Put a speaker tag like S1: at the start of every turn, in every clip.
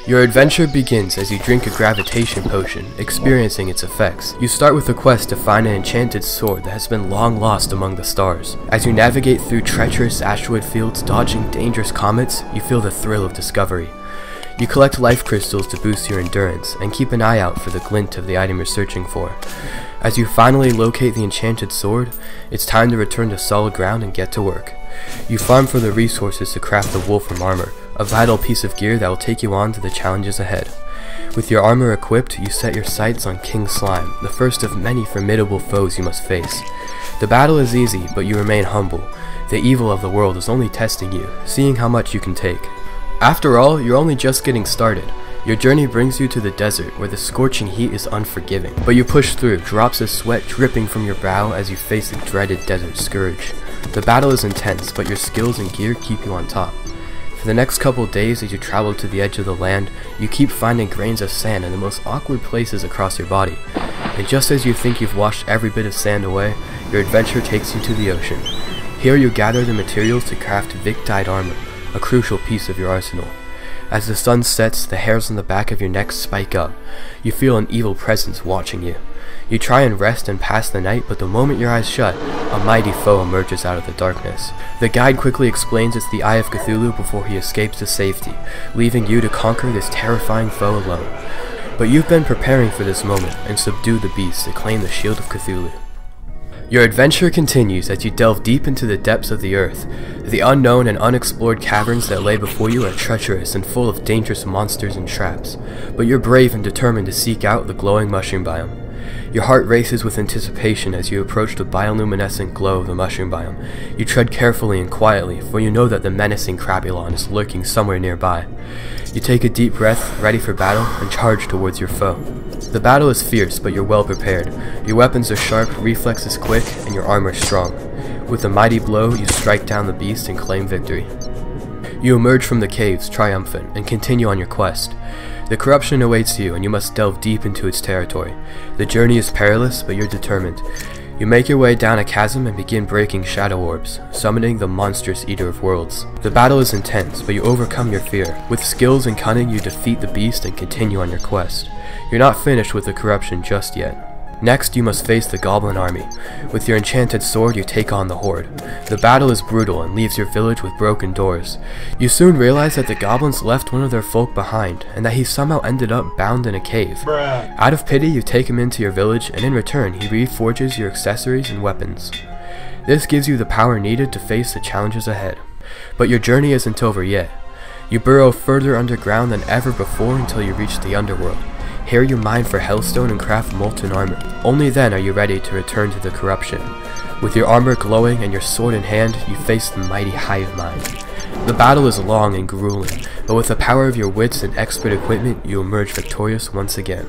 S1: Your adventure begins as you drink a gravitation potion, experiencing its effects. You start with a quest to find an enchanted sword that has been long lost among the stars. As you navigate through treacherous asteroid fields, dodging dangerous comets, you feel the thrill of discovery. You collect life crystals to boost your endurance, and keep an eye out for the glint of the item you're searching for. As you finally locate the enchanted sword, it's time to return to solid ground and get to work. You farm for the resources to craft the wolfram armor, a vital piece of gear that will take you on to the challenges ahead. With your armor equipped, you set your sights on King Slime, the first of many formidable foes you must face. The battle is easy, but you remain humble. The evil of the world is only testing you, seeing how much you can take. After all, you're only just getting started. Your journey brings you to the desert, where the scorching heat is unforgiving. But you push through, drops of sweat dripping from your brow as you face the dreaded desert scourge. The battle is intense, but your skills and gear keep you on top. For the next couple days as you travel to the edge of the land, you keep finding grains of sand in the most awkward places across your body. And just as you think you've washed every bit of sand away, your adventure takes you to the ocean. Here you gather the materials to craft Yerdsteil armor, a crucial piece of your arsenal. As the sun sets, the hairs on the back of your neck spike up. You feel an evil presence watching you. You try and rest and pass the night, but the moment your eyes shut, a mighty foe emerges out of the darkness. The guide quickly explains it's the Eye of Cthulhu before he escapes to safety, leaving you to conquer this terrifying foe alone. But you've been preparing for this moment, and subdue the beast to claim the Shield of Cthulhu. Your adventure continues as you delve deep into the depths of the earth. The unknown and unexplored caverns that lay before you are treacherous and full of dangerous monsters and traps, but you're brave and determined to seek out the glowing mushroom biome. Your heart races with anticipation as you approach the bioluminescent glow of the mushroom biome. You tread carefully and quietly, for you know that the menacing Crabulon is lurking somewhere nearby. You take a deep breath, ready for battle, and charge towards your foe. The battle is fierce, but you're well prepared. Your weapons are sharp, reflexes quick, and your armor strong. With a mighty blow, you strike down the beast and claim victory. You emerge from the caves, triumphant, and continue on your quest. The corruption awaits you, and you must delve deep into its territory. The journey is perilous, but you're determined. You make your way down a chasm and begin breaking shadow orbs, summoning the monstrous Eater of Worlds. The battle is intense, but you overcome your fear. With skills and cunning, you defeat the beast and continue on your quest. You're not finished with the corruption just yet. Next, you must face the goblin army. With your enchanted sword, you take on the horde. The battle is brutal and leaves your village with broken doors. You soon realize that the goblins left one of their folk behind, and that he somehow ended up bound in a cave. Out of pity, you take him into your village, and in return, he reforges your accessories and weapons. This gives you the power needed to face the challenges ahead. But your journey isn't over yet. You burrow further underground than ever before until you reach the underworld. Here you mine for hellstone and craft molten armor. Only then are you ready to return to the corruption. With your armor glowing and your sword in hand, you face the mighty hive mind. The battle is long and grueling, but with the power of your wits and expert equipment, you emerge victorious once again.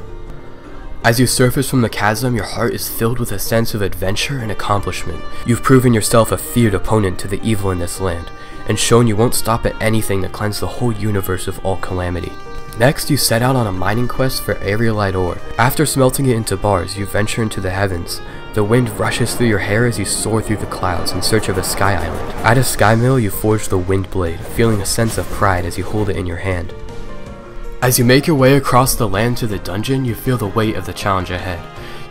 S1: As you surface from the chasm, your heart is filled with a sense of adventure and accomplishment. You've proven yourself a feared opponent to the evil in this land, and shown you won't stop at anything to cleanse the whole universe of all calamity. Next, you set out on a mining quest for aerialite ore. After smelting it into bars, you venture into the heavens. The wind rushes through your hair as you soar through the clouds in search of a sky island. At a sky mill, you forge the wind blade, feeling a sense of pride as you hold it in your hand. As you make your way across the land to the dungeon, you feel the weight of the challenge ahead.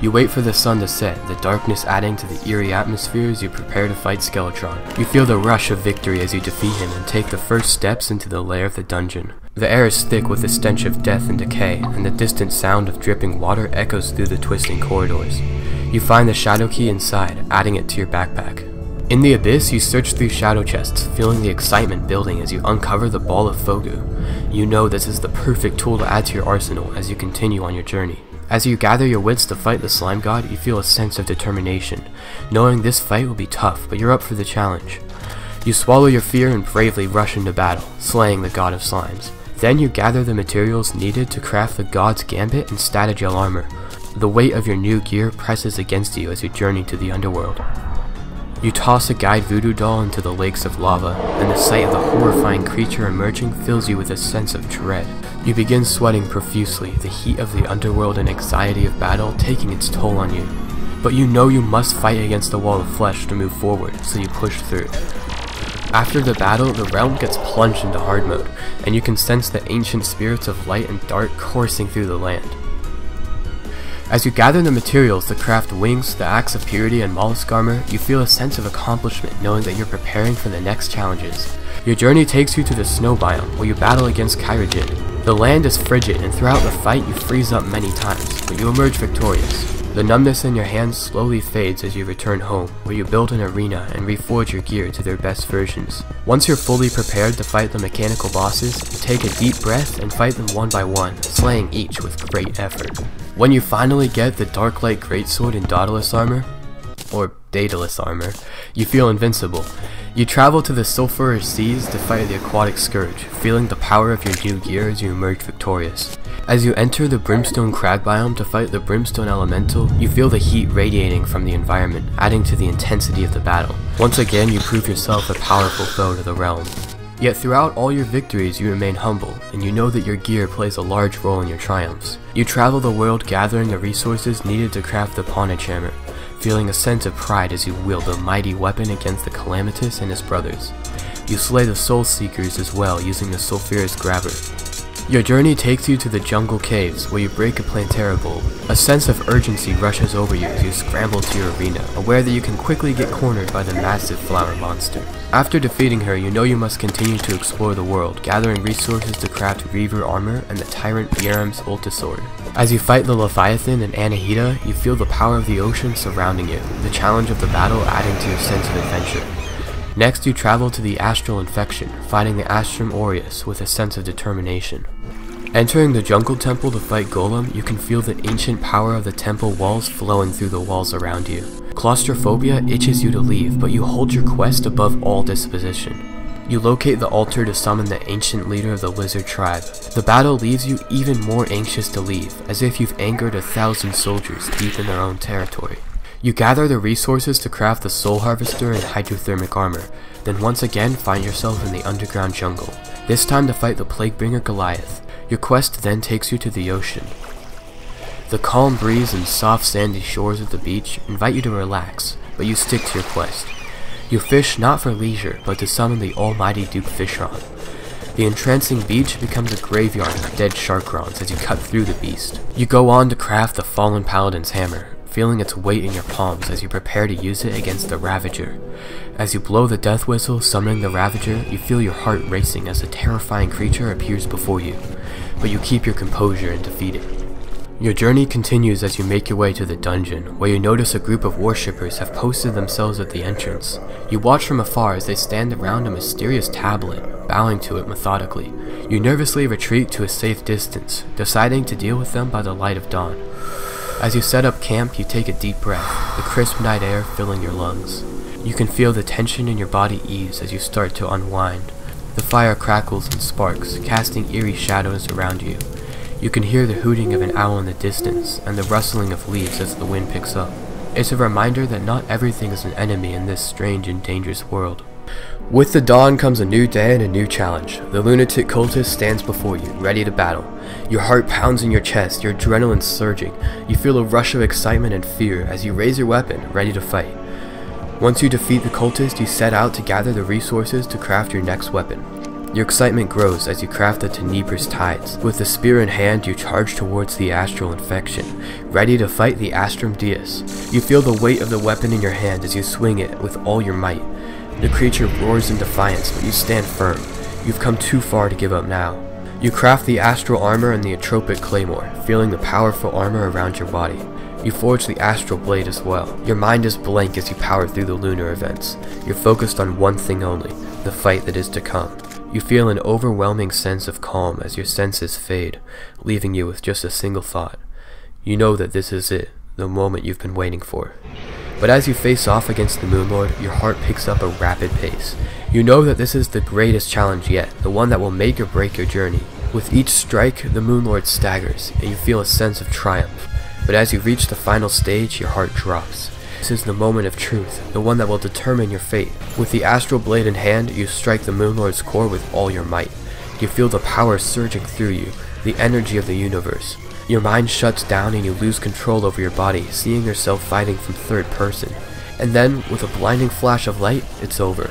S1: You wait for the sun to set, the darkness adding to the eerie atmosphere as you prepare to fight Skeletron. You feel the rush of victory as you defeat him and take the first steps into the lair of the dungeon. The air is thick with the stench of death and decay, and the distant sound of dripping water echoes through the twisting corridors. You find the shadow key inside, adding it to your backpack. In the abyss, you search through shadow chests, feeling the excitement building as you uncover the ball of Fogu. You know this is the perfect tool to add to your arsenal as you continue on your journey. As you gather your wits to fight the slime god, you feel a sense of determination, knowing this fight will be tough, but you're up for the challenge. You swallow your fear and bravely rush into battle, slaying the god of slimes. Then you gather the materials needed to craft the god's gambit and statagel armor. The weight of your new gear presses against you as you journey to the underworld. You toss a guide voodoo doll into the lakes of lava, and the sight of the horrifying creature emerging fills you with a sense of dread. You begin sweating profusely, the heat of the underworld and anxiety of battle taking its toll on you. But you know you must fight against the wall of flesh to move forward, so you push through. After the battle, the realm gets plunged into hard mode, and you can sense the ancient spirits of light and dark coursing through the land. As you gather the materials to craft wings, the axe of purity, and mollusk armor, you feel a sense of accomplishment knowing that you're preparing for the next challenges. Your journey takes you to the snow biome, where you battle against Kyrogin. The land is frigid, and throughout the fight you freeze up many times, but you emerge victorious. The numbness in your hands slowly fades as you return home, where you build an arena and reforge your gear to their best versions. Once you're fully prepared to fight the mechanical bosses, you take a deep breath and fight them one by one, slaying each with great effort. When you finally get the Darklight Greatsword in Daedalus armor, or Daedalus armor, you feel invincible. You travel to the sulphurous seas to fight the aquatic scourge, feeling the power of your new gear as you emerge victorious. As you enter the Brimstone Crag biome to fight the Brimstone Elemental, you feel the heat radiating from the environment, adding to the intensity of the battle. Once again, you prove yourself a powerful foe to the realm. Yet throughout all your victories you remain humble, and you know that your gear plays a large role in your triumphs. You travel the world gathering the resources needed to craft the Ponage Hammer, feeling a sense of pride as you wield the mighty weapon against the Calamitas and his brothers. You slay the Soul Seekers as well using the Sulphurous Grabber. Your journey takes you to the jungle caves where you break a Plantera bulb. A sense of urgency rushes over you as you scramble to your arena, aware that you can quickly get cornered by the massive flower monster. After defeating her, you know you must continue to explore the world, gathering resources to craft Reaver armor and the Tyrant Bjerum's Ultisword. As you fight the Leviathan and Anahita, you feel the power of the ocean surrounding you, the challenge of the battle adding to your sense of adventure. Next, you travel to the Astral Infection, fighting the Astrum Aureus with a sense of determination. Entering the Jungle Temple to fight Golem, you can feel the ancient power of the temple walls flowing through the walls around you. Claustrophobia itches you to leave, but you hold your quest above all disposition. You locate the altar to summon the ancient leader of the lizard tribe. The battle leaves you even more anxious to leave, as if you've angered 1,000 soldiers deep in their own territory. You gather the resources to craft the Soul Harvester and Hydrothermic armor, then once again find yourself in the underground jungle, this time to fight the Plaguebringer Goliath. Your quest then takes you to the ocean. The calm breeze and soft sandy shores of the beach invite you to relax, but you stick to your quest. You fish not for leisure, but to summon the almighty Duke Fishron. The entrancing beach becomes a graveyard of dead Sharkrons as you cut through the beast. You go on to craft the Fallen Paladin's hammer, feeling its weight in your palms as you prepare to use it against the Ravager. As you blow the death whistle summoning the Ravager, you feel your heart racing as a terrifying creature appears before you, but you keep your composure and defeat it. Your journey continues as you make your way to the dungeon, where you notice a group of worshippers have posted themselves at the entrance. You watch from afar as they stand around a mysterious tablet, bowing to it methodically. You nervously retreat to a safe distance, deciding to deal with them by the light of dawn. As you set up camp, you take a deep breath, the crisp night air filling your lungs. You can feel the tension in your body ease as you start to unwind. The fire crackles and sparks, casting eerie shadows around you. You can hear the hooting of an owl in the distance, and the rustling of leaves as the wind picks up. It's a reminder that not everything is an enemy in this strange and dangerous world. With the dawn comes a new day and a new challenge. The lunatic cultist stands before you, ready to battle. Your heart pounds in your chest, your adrenaline surging. You feel a rush of excitement and fear as you raise your weapon, ready to fight. Once you defeat the cultist, you set out to gather the resources to craft your next weapon. Your excitement grows as you craft the Tenebrous Tides. With the spear in hand, you charge towards the Astral Infection, ready to fight the Astrum Deus. You feel the weight of the weapon in your hand as you swing it with all your might. The creature roars in defiance, but you stand firm. You've come too far to give up now. You craft the Astral Armor and the Atropic Claymore, feeling the powerful armor around your body. You forge the Astral Blade as well. Your mind is blank as you power through the lunar events. You're focused on one thing only, the fight that is to come. You feel an overwhelming sense of calm as your senses fade, leaving you with just a single thought. You know that this is it, the moment you've been waiting for. But as you face off against the Moonlord, your heart picks up a rapid pace. You know that this is the greatest challenge yet, the one that will make or break your journey. With each strike, the Moonlord staggers, and you feel a sense of triumph. But as you reach the final stage, your heart drops. This is the moment of truth, the one that will determine your fate. With the Astral Blade in hand, you strike the Moonlord's core with all your might. You feel the power surging through you, the energy of the universe. Your mind shuts down and you lose control over your body, seeing yourself fighting from third person. And then, with a blinding flash of light, it's over.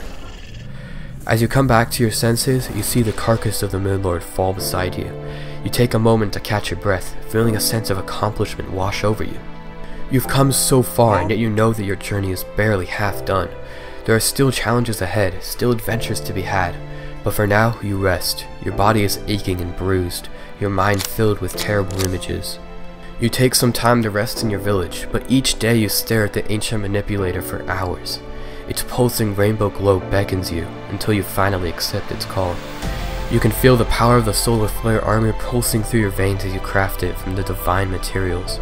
S1: As you come back to your senses, you see the carcass of the Moonlord fall beside you. You take a moment to catch your breath, feeling a sense of accomplishment wash over you. You've come so far, and yet you know that your journey is barely half done. There are still challenges ahead, still adventures to be had. But for now, you rest. Your body is aching and bruised, your mind filled with terrible images. You take some time to rest in your village, but each day you stare at the ancient manipulator for hours. Its pulsing rainbow glow beckons you, until you finally accept its call. You can feel the power of the solar flare armor pulsing through your veins as you craft it from the divine materials.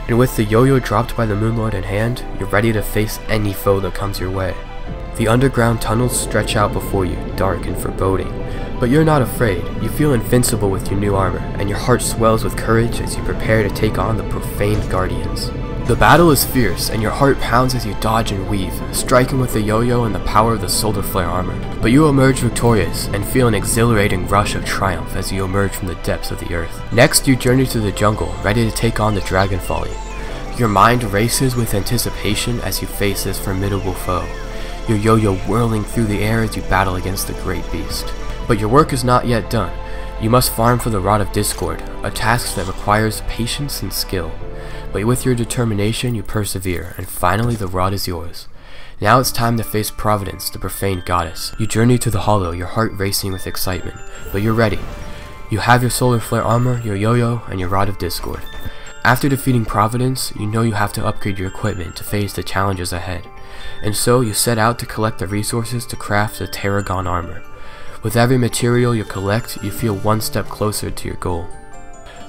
S1: And with the yo-yo dropped by the Moonlord in hand, you're ready to face any foe that comes your way. The underground tunnels stretch out before you, dark and foreboding. But you're not afraid. You feel invincible with your new armor, and your heart swells with courage as you prepare to take on the profaned guardians. The battle is fierce, and your heart pounds as you dodge and weave, striking with the yo-yo and the power of the solar flare armor. But you emerge victorious, and feel an exhilarating rush of triumph as you emerge from the depths of the earth. Next, you journey to the jungle, ready to take on the dragon folly. Your mind races with anticipation as you face this formidable foe, your yo-yo whirling through the air as you battle against the great beast. But your work is not yet done. You must farm for the Rod of Discord, a task that requires patience and skill. But with your determination, you persevere, and finally the rod is yours. Now it's time to face Providence, the profane goddess. You journey to the hollow, your heart racing with excitement, but you're ready. You have your solar flare armor, your yo-yo, and your Rod of Discord. After defeating Providence, you know you have to upgrade your equipment to face the challenges ahead, and so you set out to collect the resources to craft the Terragon armor. With every material you collect, you feel one step closer to your goal.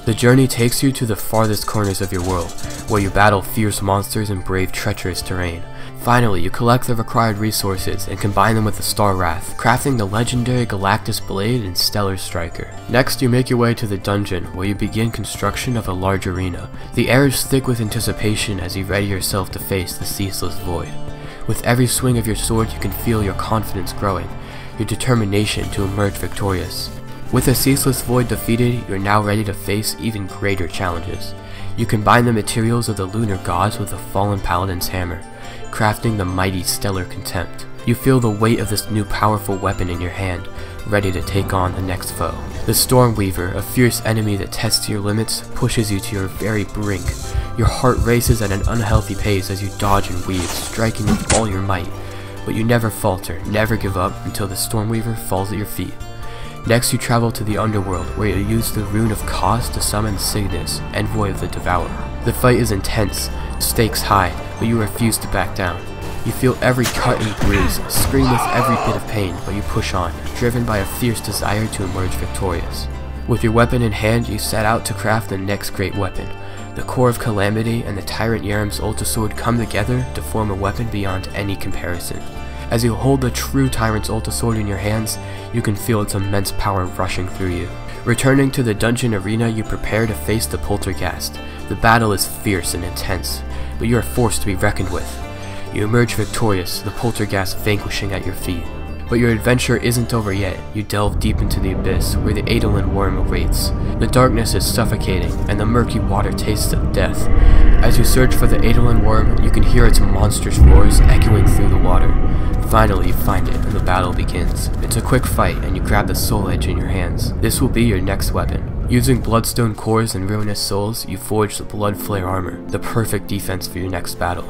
S1: The journey takes you to the farthest corners of your world, where you battle fierce monsters and brave treacherous terrain. Finally, you collect the required resources and combine them with the Star Wrath, crafting the legendary Galactus Blade and Stellar Striker. Next, you make your way to the dungeon, where you begin construction of a large arena. The air is thick with anticipation as you ready yourself to face the ceaseless void. With every swing of your sword, you can feel your confidence growing, your determination to emerge victorious. With the ceaseless void defeated, you're now ready to face even greater challenges. You combine the materials of the lunar gods with the fallen paladin's hammer, crafting the mighty Stellar Contempt. You feel the weight of this new powerful weapon in your hand, ready to take on the next foe. The Stormweaver, a fierce enemy that tests your limits, pushes you to your very brink. Your heart races at an unhealthy pace as you dodge and weave, striking with all your might. But you never falter, never give up until the Stormweaver falls at your feet. Next, you travel to the underworld, where you use the Rune of Cause to summon Cygnus, envoy of the Devourer. The fight is intense, stakes high, but you refuse to back down. You feel every cut and bruise, scream with every bit of pain, but you push on, driven by a fierce desire to emerge victorious. With your weapon in hand, you set out to craft the next great weapon. The core of Calamity and the Tyrant Yerm's Ultisword come together to form a weapon beyond any comparison. As you hold the true Tyrant's Ultisword in your hands, you can feel its immense power rushing through you. Returning to the dungeon arena, you prepare to face the Poltergeist. The battle is fierce and intense, but you are forced to be reckoned with. You emerge victorious, the Poltergeist vanquishing at your feet. But your adventure isn't over yet. You delve deep into the abyss, where the Eidolon worm awaits. The darkness is suffocating, and the murky water tastes of death. As you search for the Eidolon worm, you can hear its monstrous roars echoing through the water. Finally, you find it, and the battle begins. It's a quick fight, and you grab the Soul Edge in your hands. This will be your next weapon. Using Bloodstone cores and Ruinous Souls, you forge the Blood Flare armor, the perfect defense for your next battle.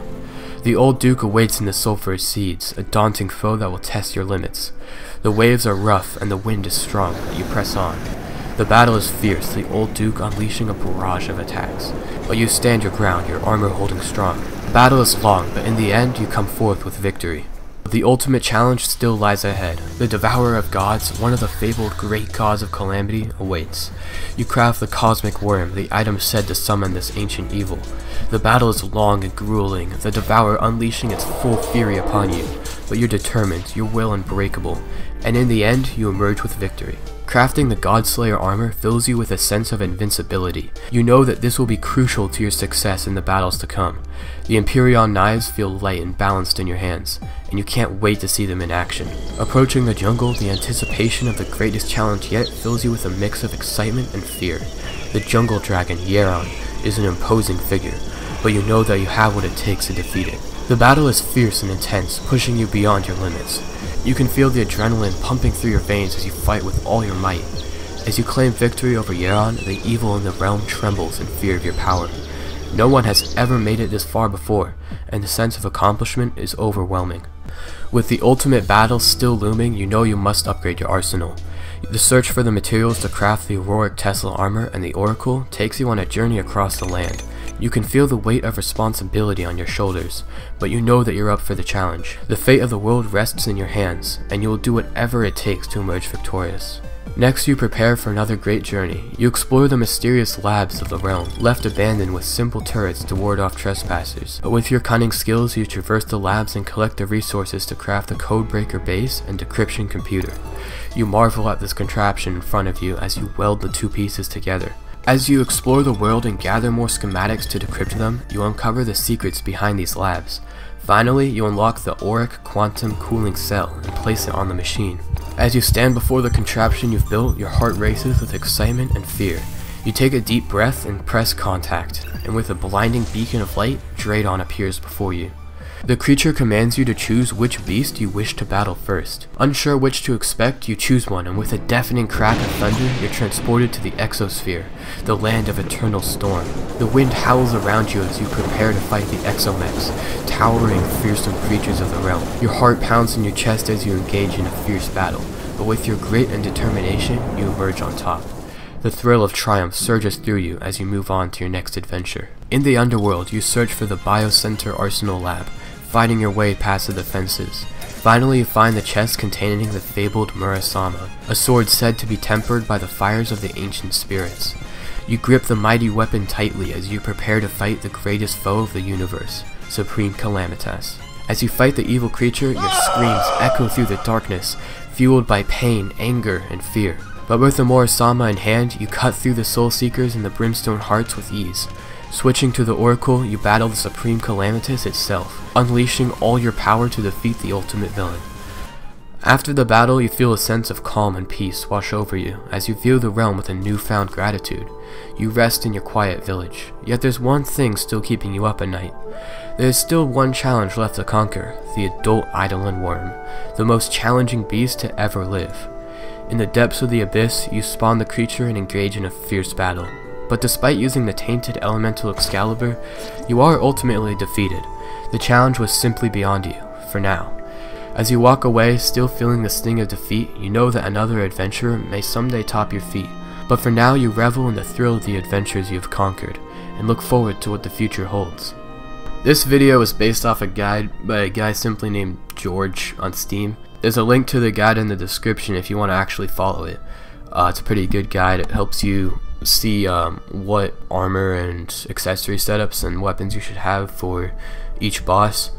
S1: The Old Duke awaits in the Sulphurous Seeds, a daunting foe that will test your limits. The waves are rough, and the wind is strong, but you press on. The battle is fierce, the Old Duke unleashing a barrage of attacks. But you stand your ground, your armor holding strong. The battle is long, but in the end, you come forth with victory. The ultimate challenge still lies ahead. The Devourer of Gods, one of the fabled great gods of Calamity, awaits. You craft the Cosmic Worm, the item said to summon this ancient evil. The battle is long and grueling, the Devourer unleashing its full fury upon you. But you're determined, your will unbreakable, and in the end, you emerge with victory. Crafting the Godslayer armor fills you with a sense of invincibility. You know that this will be crucial to your success in the battles to come. The Empyrean knives feel light and balanced in your hands, and you can't wait to see them in action. Approaching the jungle, the anticipation of the greatest challenge yet fills you with a mix of excitement and fear. The jungle dragon, Yeron, is an imposing figure, but you know that you have what it takes to defeat it. The battle is fierce and intense, pushing you beyond your limits. You can feel the adrenaline pumping through your veins as you fight with all your might. As you claim victory over Yeron, the evil in the realm trembles in fear of your power. No one has ever made it this far before, and the sense of accomplishment is overwhelming. With the ultimate battle still looming, you know you must upgrade your arsenal. The search for the materials to craft the heroic Tesla armor and the Oracle takes you on a journey across the land. You can feel the weight of responsibility on your shoulders, but you know that you're up for the challenge. The fate of the world rests in your hands, and you will do whatever it takes to emerge victorious. Next, you prepare for another great journey. You explore the mysterious labs of the realm, left abandoned with simple turrets to ward off trespassers. But with your cunning skills, you traverse the labs and collect the resources to craft the codebreaker base and decryption computer. You marvel at this contraption in front of you as you weld the two pieces together. As you explore the world and gather more schematics to decrypt them, you uncover the secrets behind these labs. Finally, you unlock the Auric Quantum Cooling Cell and place it on the machine. As you stand before the contraption you've built, your heart races with excitement and fear. You take a deep breath and press contact, and with a blinding beacon of light, Dradon appears before you. The creature commands you to choose which beast you wish to battle first. Unsure which to expect, you choose one, and with a deafening crack of thunder, you're transported to the Exosphere, the land of eternal storm. The wind howls around you as you prepare to fight the Exomechs, towering, fearsome creatures of the realm. Your heart pounds in your chest as you engage in a fierce battle, but with your grit and determination, you emerge on top. The thrill of triumph surges through you as you move on to your next adventure. In the underworld, you search for the Biocenter Arsenal Lab, fighting your way past the defenses. Finally, you find the chest containing the fabled Murasama, a sword said to be tempered by the fires of the ancient spirits. You grip the mighty weapon tightly as you prepare to fight the greatest foe of the universe, Supreme Calamitas. As you fight the evil creature, your screams echo through the darkness, fueled by pain, anger, and fear. But with the Murasama in hand, you cut through the Soul Seekers and the Brimstone Hearts with ease. Switching to the Oracle, you battle the Supreme Calamitas itself, unleashing all your power to defeat the ultimate villain. After the battle, you feel a sense of calm and peace wash over you as you view the realm with a newfound gratitude. You rest in your quiet village, yet there's one thing still keeping you up at night. There is still one challenge left to conquer, the adult Eidolon Worm, the most challenging beast to ever live. In the depths of the abyss, you spawn the creature and engage in a fierce battle. But despite using the tainted elemental Excalibur, you are ultimately defeated. The challenge was simply beyond you, for now. As you walk away, still feeling the sting of defeat, you know that another adventurer may someday top your feet. But for now, you revel in the thrill of the adventures you have conquered, and look forward to what the future holds. This video is based off a guide by a guy simply named George on Steam. There's a link to the guide in the description if you want to actually follow it. It's a pretty good guide. It helps you see what armor and accessory setups and weapons you should have for each boss.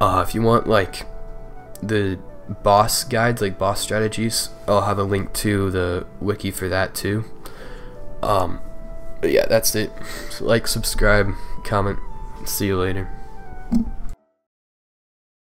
S1: If you want like the boss guides, like boss strategies, I'll have a link to the wiki for that too. But yeah, that's it. So like, subscribe, comment, see you later.